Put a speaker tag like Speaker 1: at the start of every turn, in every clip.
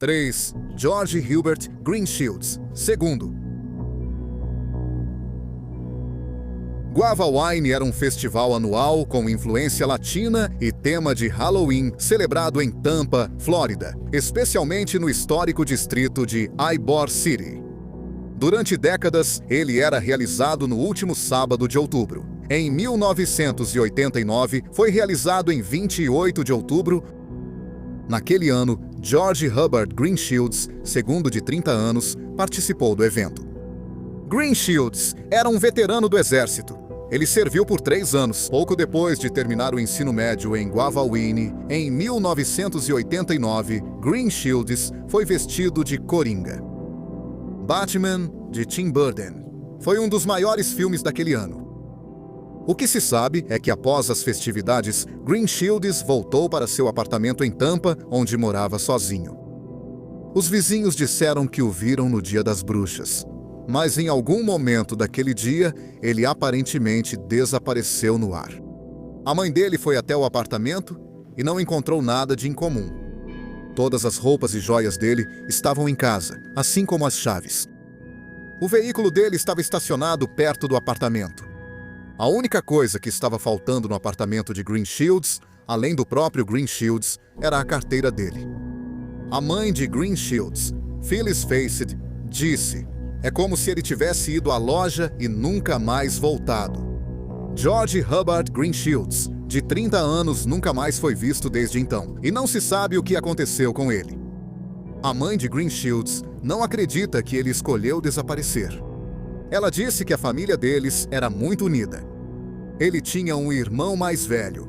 Speaker 1: 3. George Hilbert Greenshields, II. Guava Wine era um festival anual com influência latina e tema de Halloween, celebrado em Tampa, Flórida, especialmente no histórico distrito de Ybor City. Durante décadas, ele era realizado no último sábado de outubro. Em 1989, foi realizado em 28 de outubro. Naquele ano, George Hubbard Greenshields, II de 30 anos, participou do evento. Greenshields era um veterano do exército. Ele serviu por 3 anos, pouco depois de terminar o ensino médio em Guava Wine. Em 1989, Greenshields foi vestido de Coringa. Batman, de Tim Burton, foi um dos maiores filmes daquele ano. O que se sabe é que após as festividades, Greenshields voltou para seu apartamento em Tampa, onde morava sozinho. Os vizinhos disseram que o viram no Dia das Bruxas, mas em algum momento daquele dia, ele aparentemente desapareceu no ar. A mãe dele foi até o apartamento e não encontrou nada de incomum. Todas as roupas e joias dele estavam em casa, assim como as chaves. O veículo dele estava estacionado perto do apartamento. A única coisa que estava faltando no apartamento de Greenshields, além do próprio Greenshields, era a carteira dele. A mãe de Greenshields, Phyllis Faced, disse: "É como se ele tivesse ido à loja e nunca mais voltado." George Hubbard Greenshields, de 30 anos, nunca mais foi visto desde então, e não se sabe o que aconteceu com ele. A mãe de Greenshields não acredita que ele escolheu desaparecer. Ela disse que a família deles era muito unida. Ele tinha um irmão mais velho.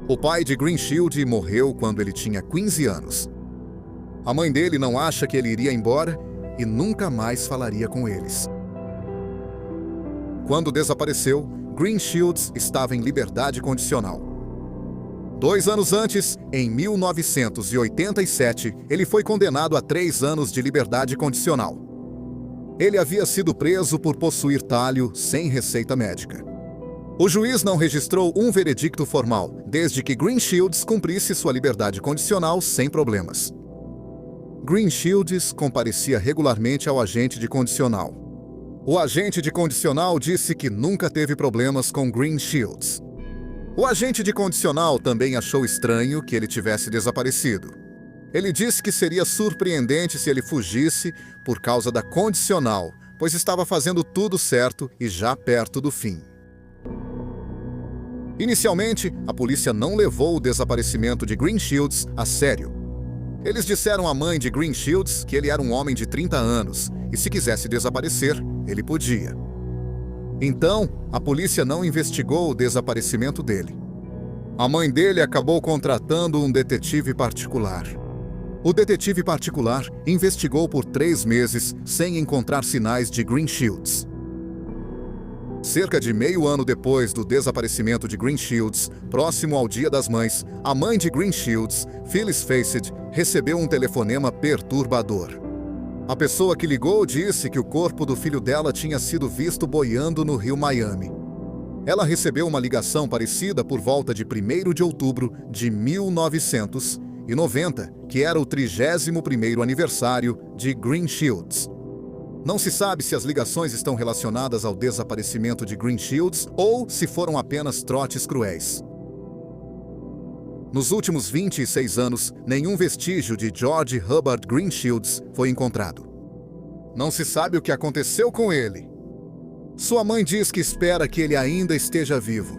Speaker 1: O pai de Greenshields morreu quando ele tinha 15 anos. A mãe dele não acha que ele iria embora e nunca mais falaria com eles. Quando desapareceu, Greenshields estava em liberdade condicional. 2 anos antes, em 1987, ele foi condenado a 3 anos de liberdade condicional. Ele havia sido preso por possuir talho sem receita médica. O juiz não registrou um veredicto formal, desde que Greenshields cumprisse sua liberdade condicional sem problemas. Greenshields comparecia regularmente ao agente de condicional. O agente de condicional disse que nunca teve problemas com Greenshields. O agente de condicional também achou estranho que ele tivesse desaparecido. Ele disse que seria surpreendente se ele fugisse por causa da condicional, pois estava fazendo tudo certo e já perto do fim. Inicialmente, a polícia não levou o desaparecimento de Greenshields a sério. Eles disseram à mãe de Greenshields que ele era um homem de 30 anos e, se quisesse desaparecer, ele podia. Então, a polícia não investigou o desaparecimento dele. A mãe dele acabou contratando um detetive particular. O detetive particular investigou por 3 meses sem encontrar sinais de Greenshields. Cerca de meio ano depois do desaparecimento de Greenshields, próximo ao Dia das Mães, a mãe de Greenshields, Phyllis Faced, recebeu um telefonema perturbador. A pessoa que ligou disse que o corpo do filho dela tinha sido visto boiando no rio Miami. Ela recebeu uma ligação parecida por volta de 1º de outubro de 1990, que era o 31º aniversário de Greenshields. Não se sabe se as ligações estão relacionadas ao desaparecimento de Greenshields ou se foram apenas trotes cruéis. Nos últimos 26 anos, nenhum vestígio de George Hubbard Greenshields foi encontrado. Não se sabe o que aconteceu com ele. Sua mãe diz que espera que ele ainda esteja vivo.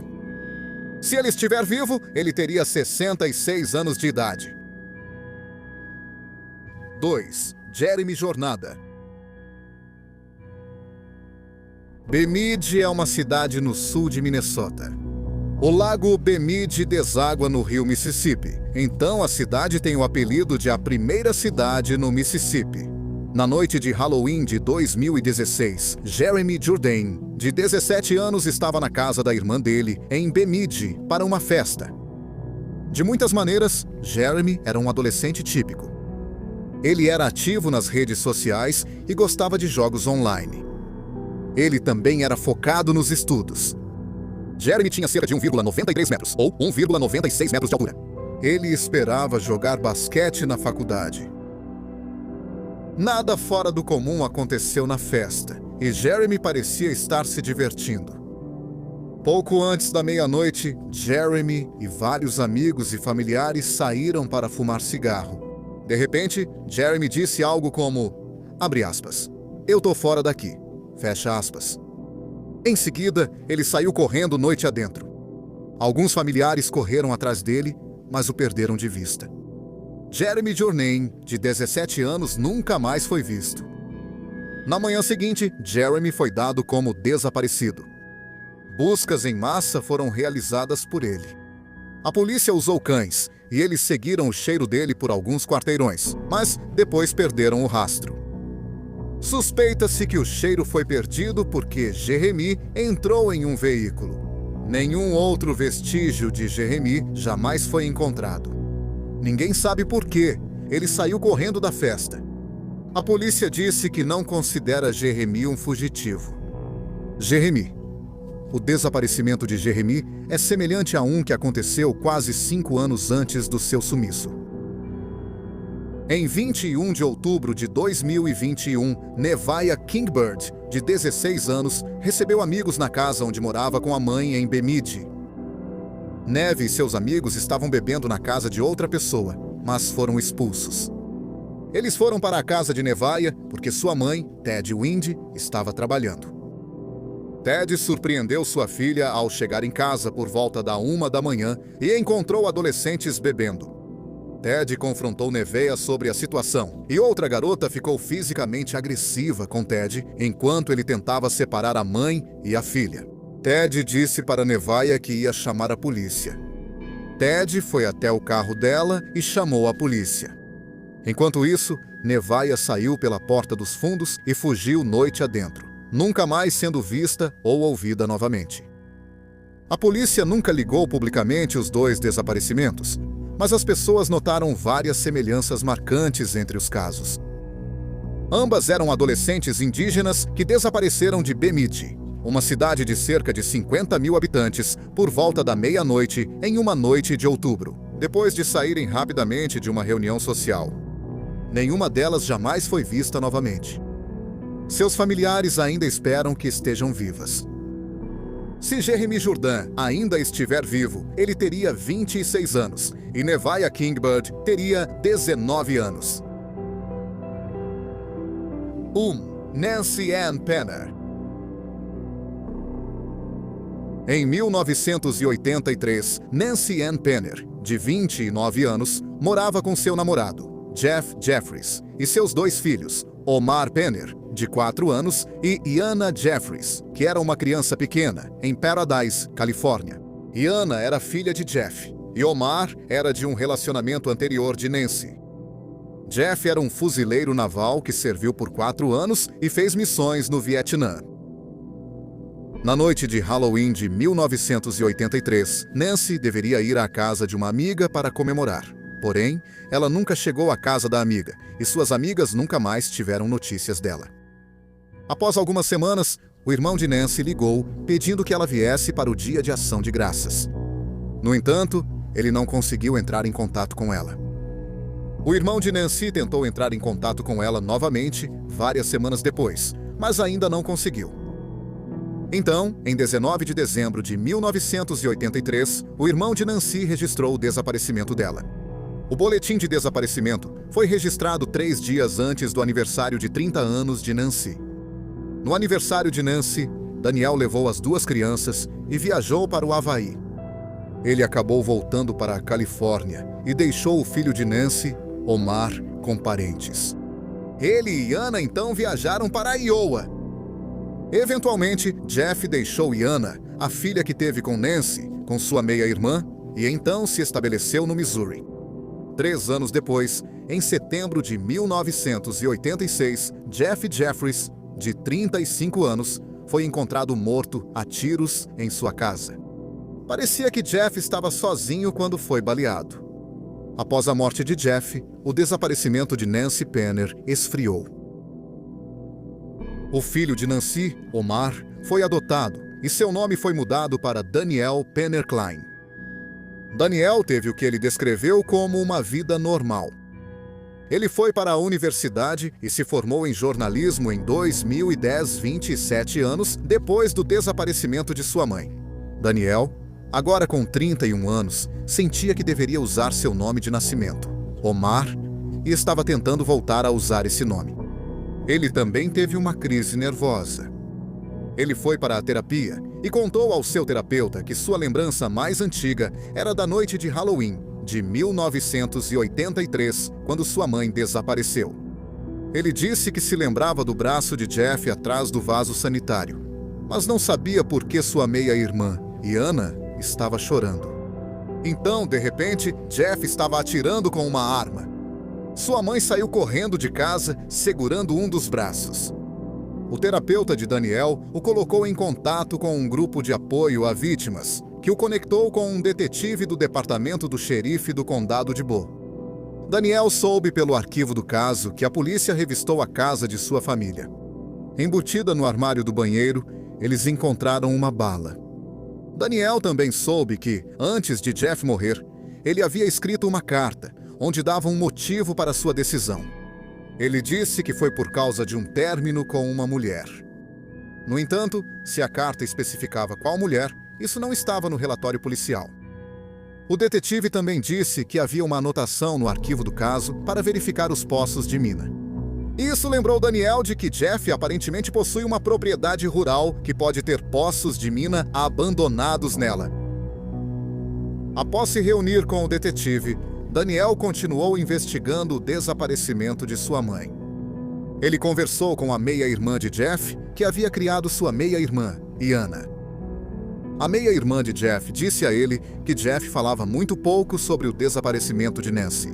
Speaker 1: Se ele estiver vivo, ele teria 66 anos de idade. 2. Jeremy Jornada. Bemidji é uma cidade no sul de Minnesota. O lago Bemidji deságua no rio Mississippi, então a cidade tem o apelido de a primeira cidade no Mississippi. Na noite de Halloween de 2016, Jeremy Jourdain, de 17 anos, estava na casa da irmã dele, em Bemidji, para uma festa. De muitas maneiras, Jeremy era um adolescente típico. Ele era ativo nas redes sociais e gostava de jogos online. Ele também era focado nos estudos. Jeremy tinha cerca de 1,93 metros, ou 1,96 metros de altura. Ele esperava jogar basquete na faculdade. Nada fora do comum aconteceu na festa, e Jeremy parecia estar se divertindo. Pouco antes da meia-noite, Jeremy e vários amigos e familiares saíram para fumar cigarro. De repente, Jeremy disse algo como, abre aspas, eu tô fora daqui, fecha aspas. Em seguida, ele saiu correndo noite adentro. Alguns familiares correram atrás dele, mas o perderam de vista. Jeremy Jornain, de 17 anos, nunca mais foi visto. Na manhã seguinte, Jeremy foi dado como desaparecido. Buscas em massa foram realizadas por ele. A polícia usou cães, e eles seguiram o cheiro dele por alguns quarteirões, mas depois perderam o rastro. Suspeita-se que o cheiro foi perdido porque Jeremy entrou em um veículo. Nenhum outro vestígio de Jeremy jamais foi encontrado. Ninguém sabe por quê. Ele saiu correndo da festa. A polícia disse que não considera Jeremy um fugitivo. Jeremy. O desaparecimento de Jeremy é semelhante a um que aconteceu quase 5 anos antes do seu sumiço. Em 21 de outubro de 2021, Nevaeh Kingbird, de 16 anos, recebeu amigos na casa onde morava com a mãe em Bemidji. Neve e seus amigos estavam bebendo na casa de outra pessoa, mas foram expulsos. Eles foram para a casa de Nevaeh porque sua mãe, Ted Wind, estava trabalhando. Ted surpreendeu sua filha ao chegar em casa por volta da 1 da manhã e encontrou adolescentes bebendo. Ted confrontou Nevaeh sobre a situação e outra garota ficou fisicamente agressiva com Ted enquanto ele tentava separar a mãe e a filha. Ted disse para Nevaeh que ia chamar a polícia. Ted foi até o carro dela e chamou a polícia. Enquanto isso, Nevaeh saiu pela porta dos fundos e fugiu noite adentro, nunca mais sendo vista ou ouvida novamente. A polícia nunca ligou publicamente os 2 desaparecimentos, mas as pessoas notaram várias semelhanças marcantes entre os casos. Ambas eram adolescentes indígenas que desapareceram de Bemidji, uma cidade de cerca de 50 mil habitantes, por volta da meia-noite em uma noite de outubro, depois de saírem rapidamente de uma reunião social. Nenhuma delas jamais foi vista novamente. Seus familiares ainda esperam que estejam vivas. Se Jeremy Jordan ainda estiver vivo, ele teria 26 anos e Nevaeh Kingbird teria 19 anos. 1. Nancy Ann Penner. Em 1983, Nancy Ann Penner, de 29 anos, morava com seu namorado, Jeff Jeffries, e seus 2 filhos, Omar Penner, de 4 anos, e Iana Jeffries, que era uma criança pequena, em Paradise, Califórnia. Iana era filha de Jeff, e Omar era de um relacionamento anterior de Nancy. Jeff era um fuzileiro naval que serviu por 4 anos e fez missões no Vietnã. Na noite de Halloween de 1983, Nancy deveria ir à casa de uma amiga para comemorar. Porém, ela nunca chegou à casa da amiga, e suas amigas nunca mais tiveram notícias dela. Após algumas semanas, o irmão de Nancy ligou, pedindo que ela viesse para o Dia de Ação de Graças. No entanto, ele não conseguiu entrar em contato com ela. O irmão de Nancy tentou entrar em contato com ela novamente, várias semanas depois, mas ainda não conseguiu. Então, em 19 de dezembro de 1983, o irmão de Nancy registrou o desaparecimento dela. O boletim de desaparecimento foi registrado 3 dias antes do aniversário de 30 anos de Nancy. No aniversário de Nancy, Daniel levou as 2 crianças e viajou para o Havaí. Ele acabou voltando para a Califórnia e deixou o filho de Nancy, Omar, com parentes. Ele e Iana então viajaram para Iowa. Eventualmente, Jeff deixou Iana, a filha que teve com Nancy, com sua meia-irmã, e então se estabeleceu no Missouri. 3 anos depois, em setembro de 1986, Jeff Jeffries, de 35 anos, foi encontrado morto a tiros em sua casa. Parecia que Jeff estava sozinho quando foi baleado. Após a morte de Jeff, o desaparecimento de Nancy Penner esfriou. O filho de Nancy, Omar, foi adotado e seu nome foi mudado para Daniel Penner Klein. Daniel teve o que ele descreveu como uma vida normal. Ele foi para a universidade e se formou em jornalismo em 2010, 27 anos depois do desaparecimento de sua mãe. Daniel, agora com 31 anos, sentia que deveria usar seu nome de nascimento, Omar, e estava tentando voltar a usar esse nome. Ele também teve uma crise nervosa. Ele foi para a terapia e contou ao seu terapeuta que sua lembrança mais antiga era da noite de Halloween, de 1983, quando sua mãe desapareceu. Ele disse que se lembrava do braço de Jeff atrás do vaso sanitário, mas não sabia por que sua meia-irmã, Iana, estava chorando. Então, de repente, Jeff estava atirando com uma arma. Sua mãe saiu correndo de casa, segurando um dos braços. O terapeuta de Daniel o colocou em contato com um grupo de apoio a vítimas, que o conectou com um detetive do departamento do xerife do condado de Bo. Daniel soube pelo arquivo do caso que a polícia revistou a casa de sua família. Embutida no armário do banheiro, eles encontraram uma bala. Daniel também soube que, antes de Jeff morrer, ele havia escrito uma carta, onde dava um motivo para sua decisão. Ele disse que foi por causa de um término com uma mulher. No entanto, se a carta especificava qual mulher, isso não estava no relatório policial. O detetive também disse que havia uma anotação no arquivo do caso para verificar os poços de mina. Isso lembrou Daniel de que Jeff aparentemente possui uma propriedade rural que pode ter poços de mina abandonados nela. Após se reunir com o detetive, Daniel continuou investigando o desaparecimento de sua mãe. Ele conversou com a meia-irmã de Jeff, que havia criado sua meia-irmã, Iana. A meia-irmã de Jeff disse a ele que Jeff falava muito pouco sobre o desaparecimento de Nancy.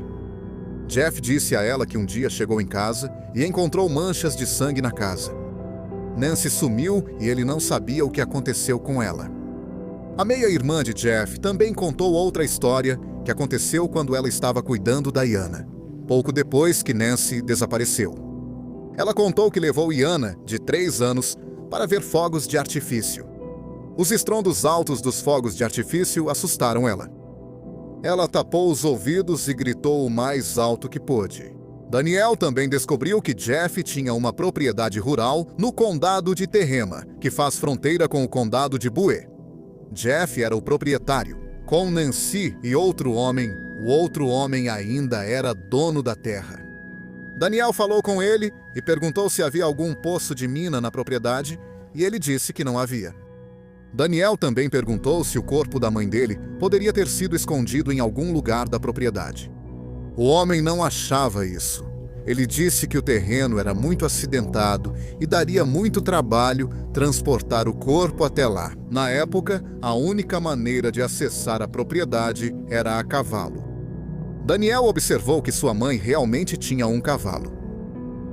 Speaker 1: Jeff disse a ela que um dia chegou em casa e encontrou manchas de sangue na casa. Nancy sumiu e ele não sabia o que aconteceu com ela. A meia-irmã de Jeff também contou outra história que aconteceu quando ela estava cuidando da Iana, pouco depois que Nancy desapareceu. Ela contou que levou Iana, de 3 anos, para ver fogos de artifício. Os estrondos altos dos fogos de artifício assustaram ela. Ela tapou os ouvidos e gritou o mais alto que pôde. Daniel também descobriu que Jeff tinha uma propriedade rural no condado de Tehama, que faz fronteira com o condado de Bué. Jeff era o proprietário. Com Nancy e outro homem, o outro homem ainda era dono da terra. Daniel falou com ele e perguntou se havia algum poço de mina na propriedade, e ele disse que não havia. Daniel também perguntou se o corpo da mãe dele poderia ter sido escondido em algum lugar da propriedade. O homem não achava isso. Ele disse que o terreno era muito acidentado e daria muito trabalho transportar o corpo até lá. Na época, a única maneira de acessar a propriedade era a cavalo. Daniel observou que sua mãe realmente tinha um cavalo.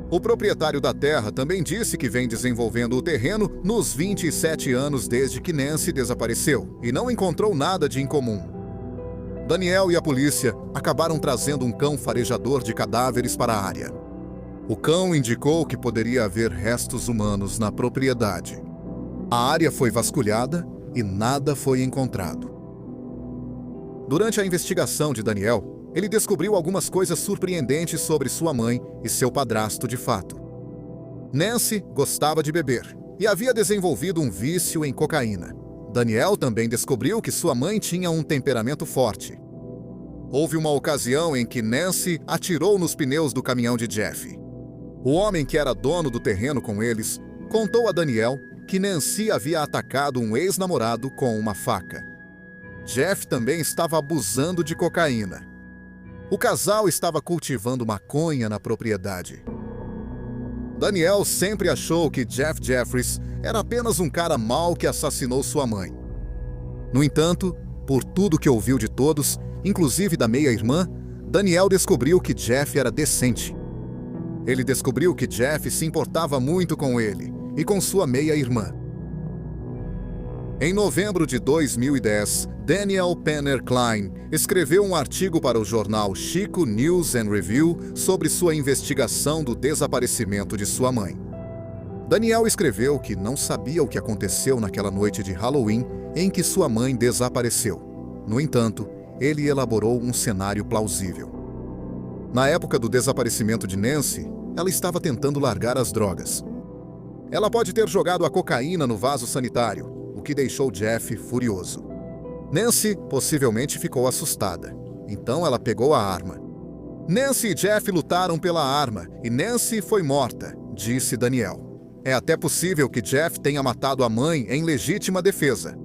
Speaker 1: O proprietário da terra também disse que vem desenvolvendo o terreno nos 27 anos desde que Nancy desapareceu e não encontrou nada de incomum. Daniel e a polícia acabaram trazendo um cão farejador de cadáveres para a área. O cão indicou que poderia haver restos humanos na propriedade. A área foi vasculhada e nada foi encontrado. Durante a investigação de Daniel, ele descobriu algumas coisas surpreendentes sobre sua mãe e seu padrasto de fato. Nancy gostava de beber e havia desenvolvido um vício em cocaína. Daniel também descobriu que sua mãe tinha um temperamento forte. Houve uma ocasião em que Nancy atirou nos pneus do caminhão de Jeff. O homem que era dono do terreno com eles contou a Daniel que Nancy havia atacado um ex-namorado com uma faca. Jeff também estava abusando de cocaína. O casal estava cultivando maconha na propriedade. Daniel sempre achou que Jeff Jeffries era apenas um cara mau que assassinou sua mãe. No entanto, por tudo que ouviu de todos, inclusive da meia-irmã, Daniel descobriu que Jeff era decente. Ele descobriu que Jeff se importava muito com ele e com sua meia-irmã. Em novembro de 2010, Daniel Penner Klein escreveu um artigo para o jornal Chico News and Review sobre sua investigação do desaparecimento de sua mãe. Daniel escreveu que não sabia o que aconteceu naquela noite de Halloween em que sua mãe desapareceu. No entanto, ele elaborou um cenário plausível. Na época do desaparecimento de Nancy, ela estava tentando largar as drogas. Ela pode ter jogado a cocaína no vaso sanitário, o que deixou Jeff furioso. Nancy possivelmente ficou assustada, então ela pegou a arma. Nancy e Jeff lutaram pela arma e Nancy foi morta, disse Daniel. É até possível que Jeff tenha matado a mãe em legítima defesa.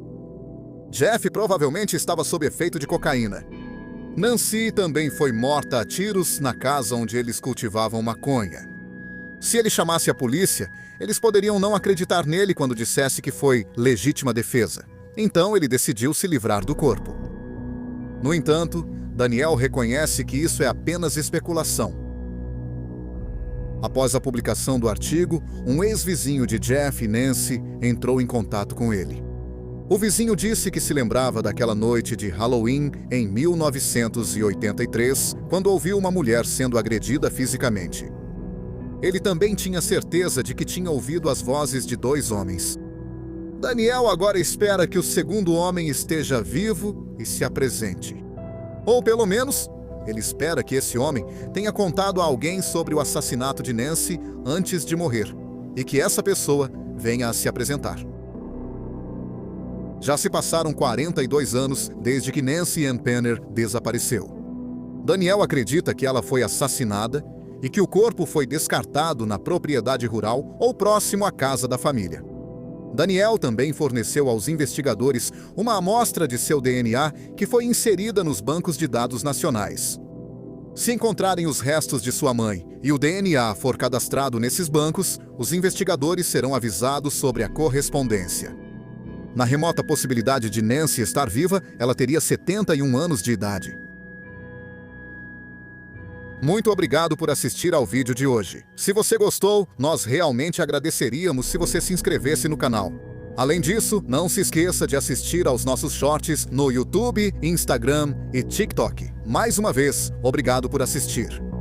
Speaker 1: Jeff provavelmente estava sob efeito de cocaína. Nancy também foi morta a tiros na casa onde eles cultivavam maconha. Se ele chamasse a polícia, eles poderiam não acreditar nele quando dissesse que foi legítima defesa. Então ele decidiu se livrar do corpo. No entanto, Daniel reconhece que isso é apenas especulação. Após a publicação do artigo, um ex-vizinho de Jeff e Nancy entrou em contato com ele. O vizinho disse que se lembrava daquela noite de Halloween em 1983, quando ouviu uma mulher sendo agredida fisicamente. Ele também tinha certeza de que tinha ouvido as vozes de 2 homens. Daniel agora espera que o segundo homem esteja vivo e se apresente. Ou pelo menos, ele espera que esse homem tenha contado a alguém sobre o assassinato de Nancy antes de morrer, e que essa pessoa venha a se apresentar. Já se passaram 42 anos desde que Nancy Ann Penner desapareceu. Daniel acredita que ela foi assassinada e que o corpo foi descartado na propriedade rural ou próximo à casa da família. Daniel também forneceu aos investigadores uma amostra de seu DNA que foi inserida nos bancos de dados nacionais. Se encontrarem os restos de sua mãe e o DNA for cadastrado nesses bancos, os investigadores serão avisados sobre a correspondência. Na remota possibilidade de Nancy estar viva, ela teria 71 anos de idade. Muito obrigado por assistir ao vídeo de hoje. Se você gostou, nós realmente agradeceríamos se você se inscrevesse no canal. Além disso, não se esqueça de assistir aos nossos shorts no YouTube, Instagram e TikTok. Mais uma vez, obrigado por assistir.